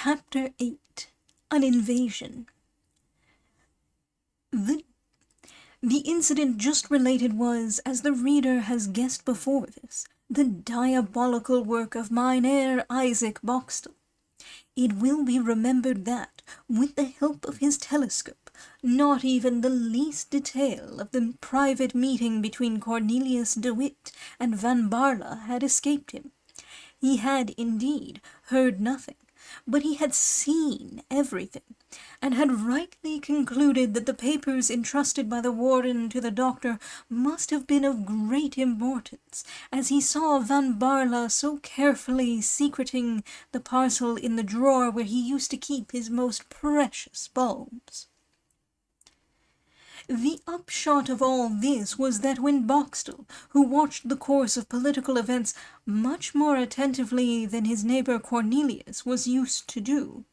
Chapter 8. An Invasion. The incident just related was, as the reader has guessed before this, the diabolical work of Mynheer Isaac Boxtel. It will be remembered that, with the help of his telescope, not even the least detail of the private meeting between Cornelius de Witt and Van Baerle had escaped him. He had, indeed, heard nothing, but he had seen everything, and had rightly concluded that the papers entrusted by the warden to the doctor must have been of great importance, as he saw Van Baerle so carefully secreting the parcel in the drawer where he used to keep his most precious bulbs. The upshot of all this was that when Boxtel, who watched the course of political events much more attentively than his neighbour Cornelius was used to do,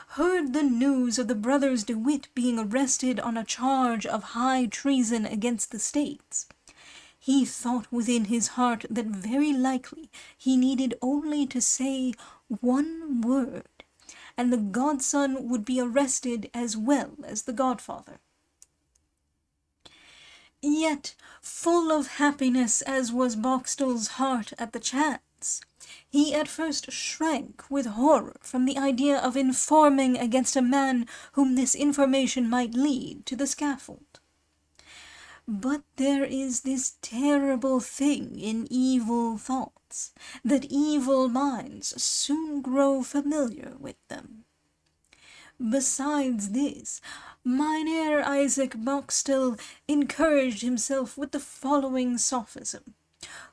heard the news of the brothers de Witt being arrested on a charge of high treason against the States, he thought within his heart that very likely he needed only to say one word, and the godson would be arrested as well as the godfather. Yet, full of happiness as was Boxtel's heart at the chance, he at first shrank with horror from the idea of informing against a man whom this information might lead to the scaffold. But there is this terrible thing in evil thoughts, that evil minds soon grow familiar with them. Besides this, Mynheer Isaac Boxtel encouraged himself with the following sophism.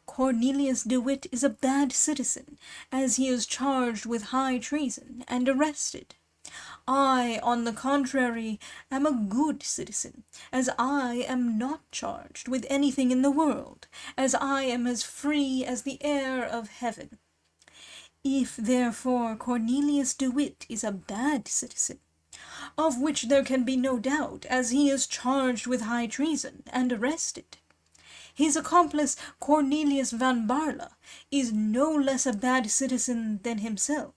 Cornelius de Witt is a bad citizen, as he is charged with high treason and arrested. I, on the contrary, am a good citizen, as I am not charged with anything in the world, as I am as free as the air of heaven. If, therefore, Cornelius de Witt is a bad citizen, of which there can be no doubt, as he is charged with high treason and arrested, his accomplice Cornelius Van Baerle is no less a bad citizen than himself.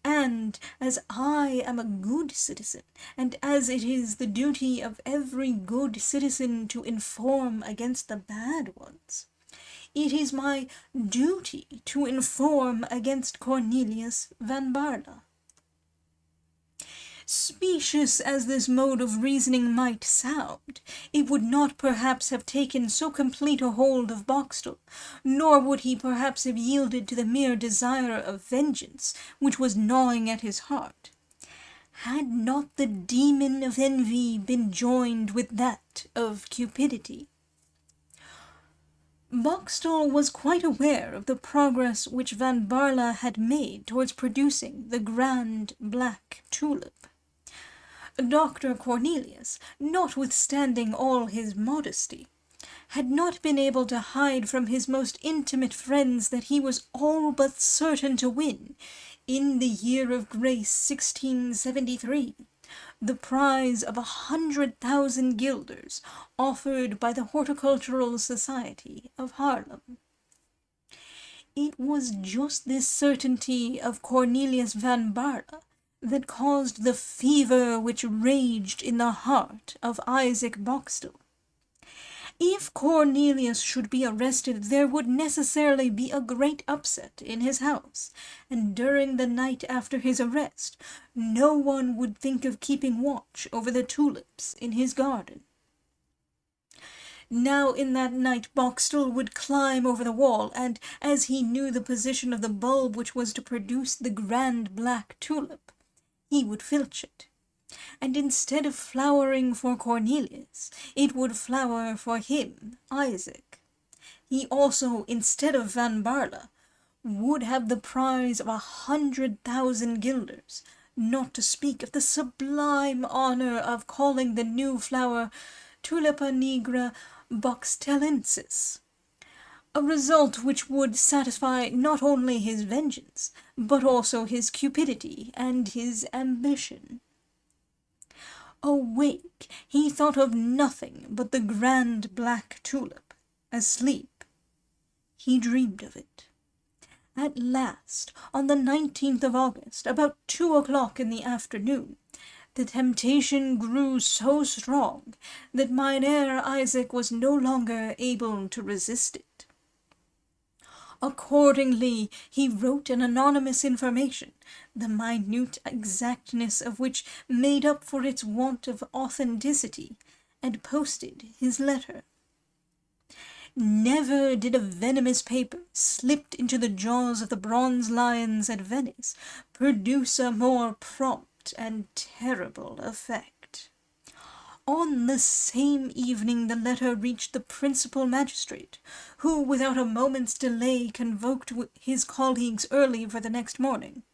And as I am a good citizen, and as it is the duty of every good citizen to inform against the bad ones, it is my duty to inform against Cornelius Van Baerle. Specious as this mode of reasoning might sound, it would not perhaps have taken so complete a hold of Boxtel, nor would he perhaps have yielded to the mere desire of vengeance which was gnawing at his heart, had not the demon of envy been joined with that of cupidity. Boxtel was quite aware of the progress which Van Baerle had made towards producing the grand black tulip. Dr. Cornelius, notwithstanding all his modesty, had not been able to hide from his most intimate friends that he was all but certain to win, in the year of grace 1673, the prize of 100,000 guilders offered by the Horticultural Society of Haarlem. It was just this certainty of Cornelius Van Baerle that caused the fever which raged in the heart of Isaac Boxtel. If Cornelius should be arrested, there would necessarily be a great upset in his house, and during the night after his arrest, no one would think of keeping watch over the tulips in his garden. Now in that night Boxtel would climb over the wall, and, as he knew the position of the bulb which was to produce the grand black tulip, he would filch it, and instead of flowering for Cornelius, it would flower for him, Isaac. He also, instead of Van Baerle, would have the prize of 100,000 guilders, not to speak of the sublime honour of calling the new flower Tulipa nigra boxtelensis, a result which would satisfy not only his vengeance, but also his cupidity and his ambition. Awake, he thought of nothing but the grand black tulip. Asleep, he dreamed of it. At last, on the 19th of August, about 2 o'clock in the afternoon, the temptation grew so strong that Mynheer Isaac was no longer able to resist it. Accordingly, he wrote an anonymous information, the minute exactness of which made up for its want of authenticity, and posted his letter. Never did a venomous paper, slipped into the jaws of the bronze lions at Venice, produce a more prompt and terrible effect. On the same evening the letter reached the principal magistrate, who without a moment's delay convoked his colleagues early for the next morning.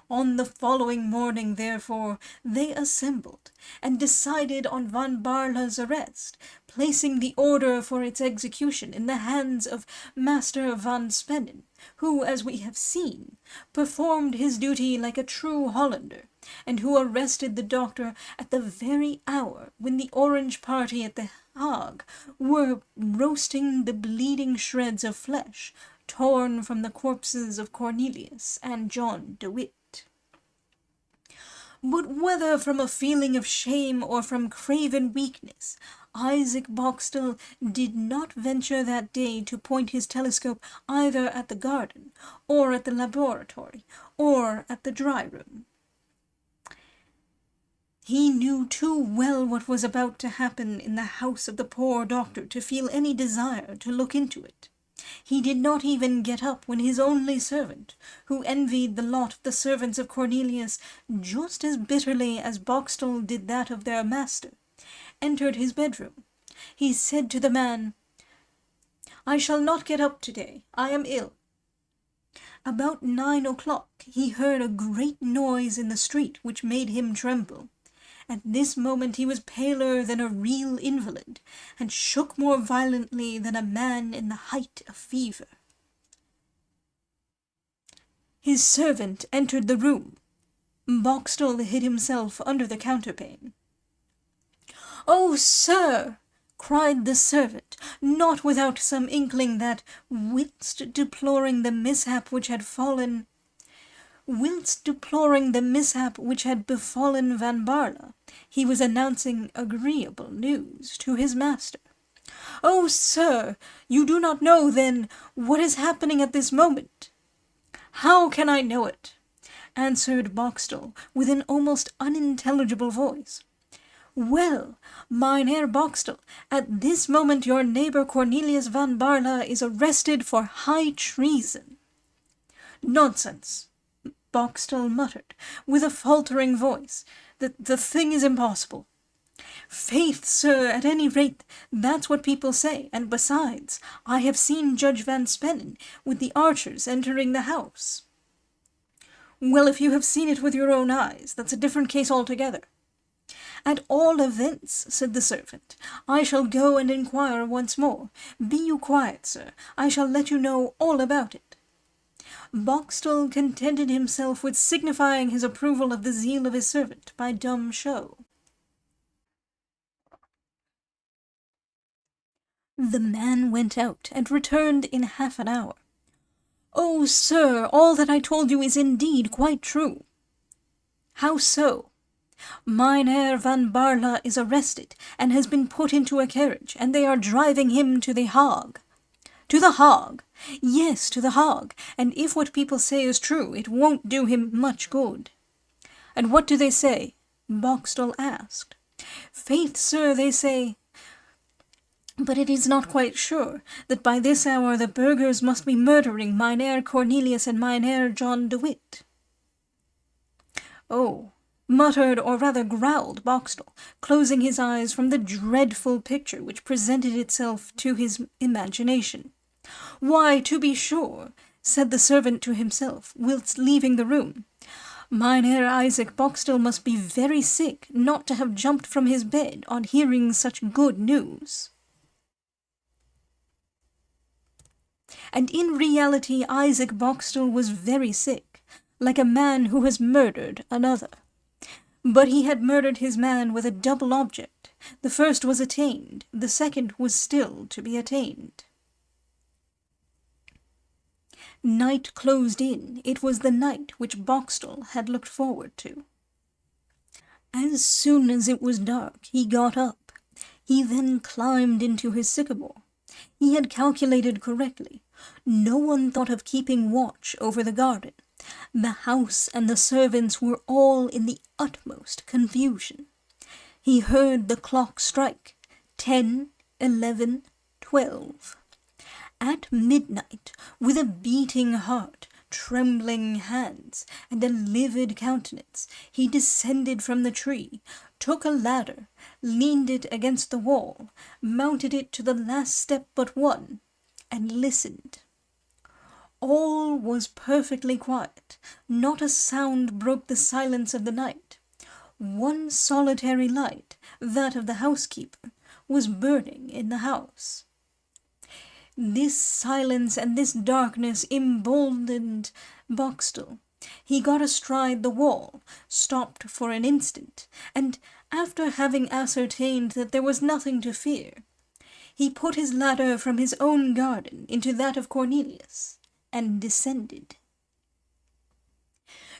On the following morning, therefore, they assembled, and decided on Van Baerle's arrest, placing the order for its execution in the hands of Master Van Spennen, who, as we have seen, performed his duty like a true Hollander, and who arrested the doctor at the very hour when the Orange party at the Hague were roasting the bleeding shreds of flesh torn from the corpses of Cornelius and John de Witt. But whether from a feeling of shame or from craven weakness, Isaac Boxtel did not venture that day to point his telescope either at the garden, or at the laboratory, or at the dry-room. He knew too well what was about to happen in the house of the poor doctor to feel any desire to look into it. He did not even get up when his only servant, who envied the lot of the servants of Cornelius just as bitterly as Boxtel did that of their master, entered his bedroom. He said to the man, "I shall not get up today. I am ill." About 9 o'clock he heard a great noise in the street which made him tremble. At this moment he was paler than a real invalid, and shook more violently than a man in the height of fever. His servant entered the room. Boxtel hid himself under the counterpane. "Oh, sir!" cried the servant, not without some inkling that, whilst deploring the mishap which had befallen Van Baerle, he was announcing agreeable news to his master. "Oh, sir, you do not know, then, what is happening at this moment?" "How can I know it?" answered Boxtel, with an almost unintelligible voice. "Well, Mynheer Boxtel, at this moment your neighbour Cornelius Van Baerle is arrested for high treason." "Nonsense!" Boxtel muttered, with a faltering voice. The thing is impossible." "Faith, sir, at any rate, that's what people say, and besides, I have seen Judge Van Spennen with the archers entering the house." "Well, if you have seen it with your own eyes, that's a different case altogether." "At all events," said the servant, "I shall go and inquire once more. Be you quiet, sir. I shall let you know all about it." Boxtel contented himself with signifying his approval of the zeal of his servant by dumb show. The man went out, and returned in half an hour. "Oh, sir, all that I told you is indeed quite true." "How so?" "Mynheer Van Baerle is arrested, and has been put into a carriage, and they are driving him to the Hague." "To the Hague?" "Yes, to the Hague, and if what people say is true, it won't do him much good." "And what do they say?" Boxtel asked. "Faith, sir, they say, but it is not quite sure, that by this hour the burghers must be murdering Mynheer Cornelius and Mynheer John de Witt." "Oh," muttered, or rather growled, Boxtel, closing his eyes from the dreadful picture which presented itself to his imagination. "Why, to be sure," said the servant to himself, whilst leaving the room, "Mynheer Isaac Boxtel must be very sick not to have jumped from his bed on hearing such good news." And in reality Isaac Boxtel was very sick, like a man who has murdered another. But he had murdered his man with a double object. The first was attained, the second was still to be attained. Night closed in. It was the night which Boxtel had looked forward to. As soon as it was dark, he got up. He then climbed into his sycamore. He had calculated correctly. No one thought of keeping watch over the garden. The house and the servants were all in the utmost confusion. He heard the clock strike 10, 11, 12. At midnight, with a beating heart, trembling hands, and a livid countenance, he descended from the tree, took a ladder, leaned it against the wall, mounted it to the last step but one, and listened. All was perfectly quiet. Not a sound broke the silence of the night. One solitary light, that of the housekeeper, was burning in the house. This silence and this darkness emboldened Boxtel. He got astride the wall, stopped for an instant, and, after having ascertained that there was nothing to fear, he put his ladder from his own garden into that of Cornelius, and descended.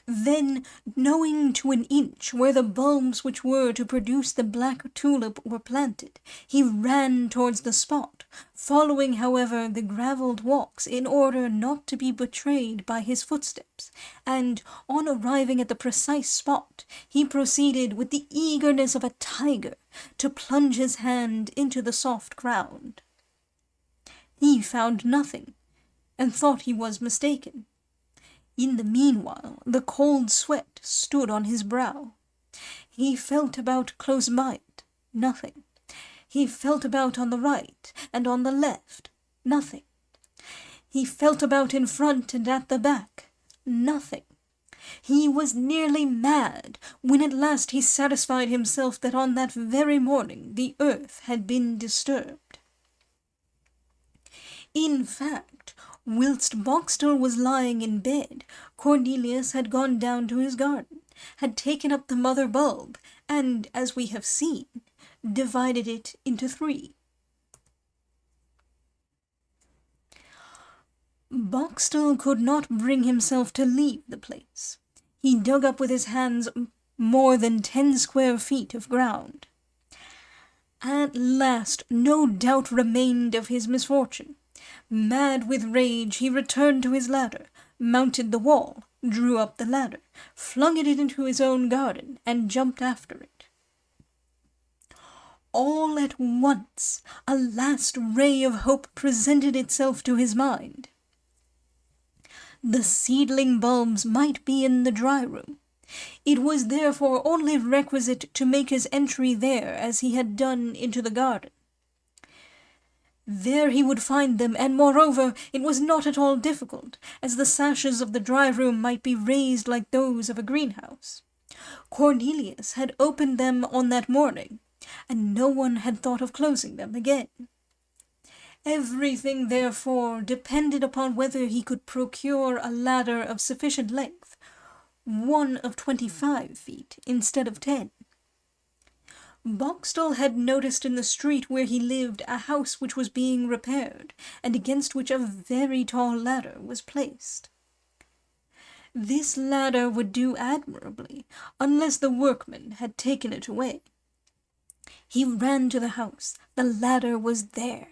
Then, knowing to an inch where the bulbs which were to produce the black tulip were planted, he ran towards the spot, following, however, the gravelled walks in order not to be betrayed by his footsteps, and, on arriving at the precise spot, he proceeded with the eagerness of a tiger to plunge his hand into the soft ground. He found nothing, and thought he was mistaken. In the meanwhile, the cold sweat stood on his brow. He felt about close by it, nothing. He felt about on the right and on the left, nothing. He felt about in front and at the back, nothing. He was nearly mad when at last he satisfied himself that on that very morning the earth had been disturbed. In fact, whilst Boxtel was lying in bed, Cornelius had gone down to his garden, had taken up the mother bulb, and, as we have seen, divided it into 3. Boxtel could not bring himself to leave the place. He dug up with his hands more than 10 square feet of ground. At last no doubt remained of his misfortune. Mad with rage, he returned to his ladder, mounted the wall, drew up the ladder, flung it into his own garden, and jumped after it. All at once, a last ray of hope presented itself to his mind. The seedling bulbs might be in the dry room. It was therefore only requisite to make his entry there as he had done into the garden. There he would find them, and moreover it was not at all difficult, as the sashes of the dry room might be raised like those of a greenhouse. Cornelius had opened them on that morning, and no one had thought of closing them again. Everything, therefore, depended upon whether he could procure a ladder of sufficient length, one of 25 feet instead of 10. Boxtel had noticed in the street where he lived a house which was being repaired, and against which a very tall ladder was placed. This ladder would do admirably, unless the workmen had taken it away. He ran to the house. The ladder was there.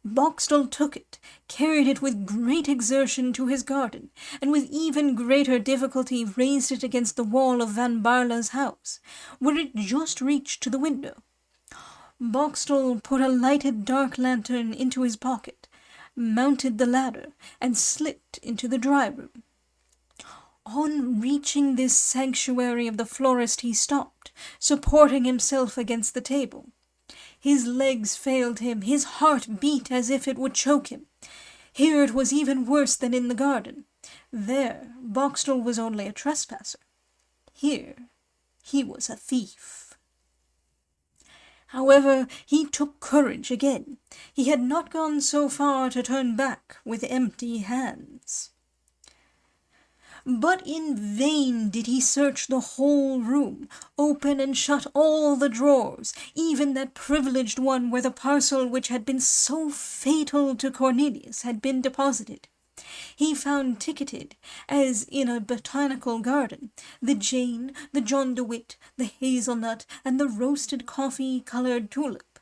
Boxtel took it, carried it with great exertion to his garden, and with even greater difficulty raised it against the wall of Van Baerle's house, where it just reached to the window. Boxtel put a lighted dark lantern into his pocket, mounted the ladder, and slipped into the dry room. On reaching this sanctuary of the florist he stopped, supporting himself against the table. His legs failed him, his heart beat as if it would choke him. Here it was even worse than in the garden. There Boxtel was only a trespasser. Here he was a thief. However, he took courage again. He had not gone so far to turn back with empty hands. But in vain did he search the whole room, open and shut all the drawers, even that privileged one where the parcel which had been so fatal to Cornelius had been deposited. he found ticketed, as in a botanical garden, the Jane, the John DeWitt, the hazelnut, and the roasted coffee-coloured tulip.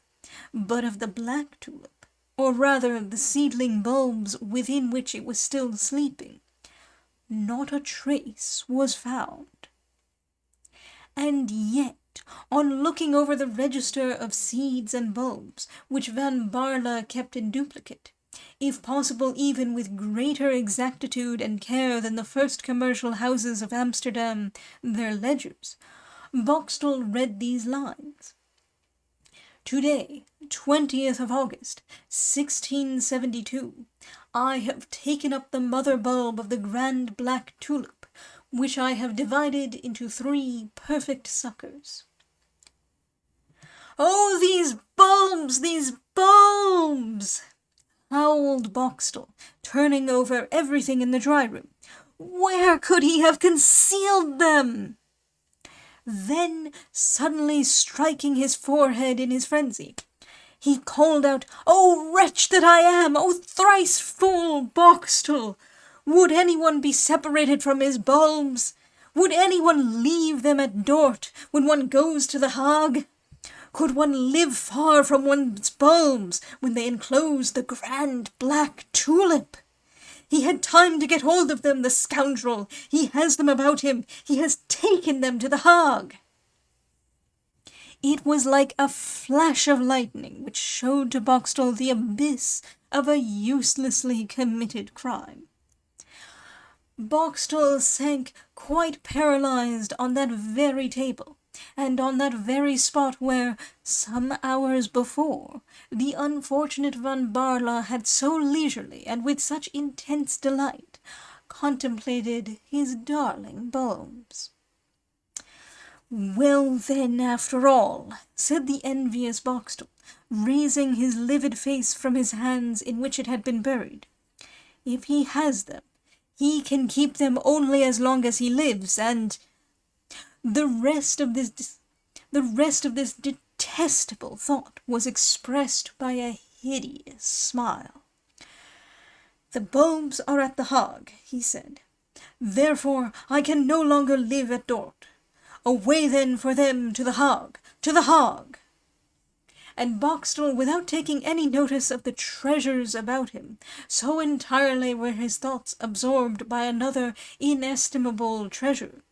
But of the black tulip, or rather the seedling bulbs within which it was still sleeping, not a trace was found. And yet, on looking over the register of seeds and bulbs, which Van Baarle kept in duplicate, if possible even with greater exactitude and care than the first commercial houses of Amsterdam, their ledgers, Boxtel read these lines. Today, 20th of August, 1672, I have taken up the mother bulb of the grand black tulip, which I have divided into 3 perfect suckers. "Oh, these bulbs, these bulbs!" howled Boxtel, turning over everything in the dry-room. "Where could he have concealed them?" Then, suddenly striking his forehead in his frenzy, he called out, "Oh, wretch that I am! Oh, thrice fool Boxtel! Would anyone be separated from his bulbs? Would anyone leave them at Dort when one goes to the Hague? Could one live far from one's bulbs when they enclose the grand black tulip? He had time to get hold of them, the scoundrel! He has them about him! He has taken them to the Hague!" It was like a flash of lightning which showed to Boxtel the abyss of a uselessly committed crime. Boxtel sank quite paralyzed on that very table, and on that very spot where, some hours before, the unfortunate Van Baarle had so leisurely and with such intense delight contemplated his darling bulbs. "Well then, after all," said the envious Boxtel, raising his livid face from his hands in which it had been buried, "if he has them, he can keep them only as long as he lives, and the rest of this detestable thought was expressed by a hideous smile. "The bulbs are at the Hague," he said. "Therefore I can no longer live at Dort. Away then for them to the Hague, to the Hague!" And Boxtel, without taking any notice of the treasures about him, so entirely were his thoughts absorbed by another inestimable treasure,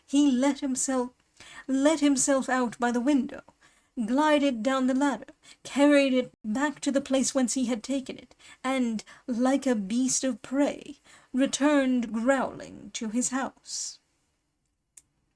he let himself out by the window, glided down the ladder, carried it back to the place whence he had taken it, and, like a beast of prey, returned growling to his house.